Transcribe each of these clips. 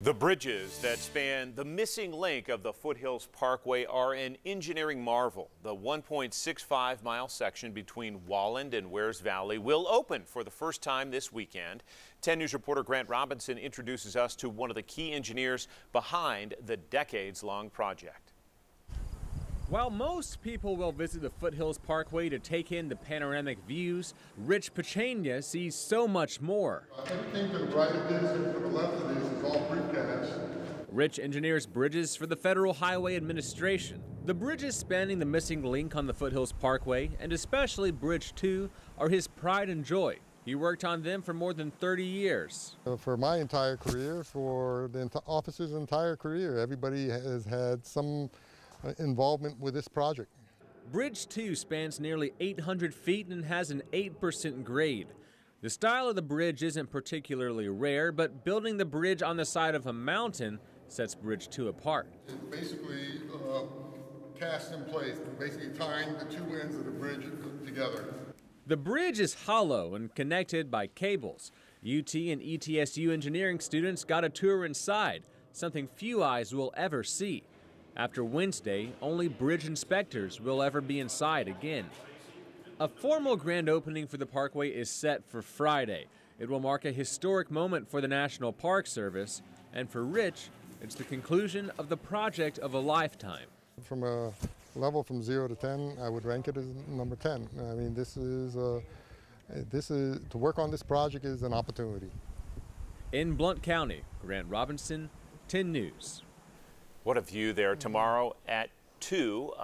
The bridges that span the missing link of the Foothills Parkway are an engineering marvel. The 1.65-mile section between Walland and Wears Valley will open for the first time this weekend. 10 News reporter Grant Robinson introduces us to one of the key engineers behind the decades-long project. While most people will visit the Foothills Parkway to take in the panoramic views, Rich Pechania sees so much more. Everything to the right of this and to the left of this is all precast. Rich engineers bridges for the Federal Highway Administration. The bridges spanning the missing link on the Foothills Parkway, and especially Bridge 2, are his pride and joy. He worked on them for more than 30 years. For my entire career, for the officer's entire career, everybody has had some involvement with this project. Bridge 2 spans nearly 800 feet and has an 8% grade. The style of the bridge isn't particularly rare, but building the bridge on the side of a mountain sets Bridge 2 apart. It's basically cast in place, basically tying the two ends of the bridge together. The bridge is hollow and connected by cables. UT and ETSU engineering students got a tour inside, something few eyes will ever see. After Wednesday, only bridge inspectors will ever be inside again. A formal grand opening for the parkway is set for Friday. It will mark a historic moment for the National Park Service, and for Rich, it's the conclusion of the project of a lifetime. From a level from 0 to 10, I would rank it as number 10. I mean, to work on this project is an opportunity. In Blount County, Grant Robinson, 10 News. What a view there. Tomorrow at 2,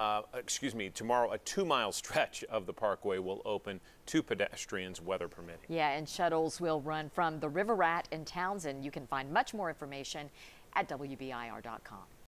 tomorrow a 2-mile stretch of the parkway will open to pedestrians, weather permitting. Yeah, and shuttles will run from the River Rat in Townsend. You can find much more information at WBIR.com.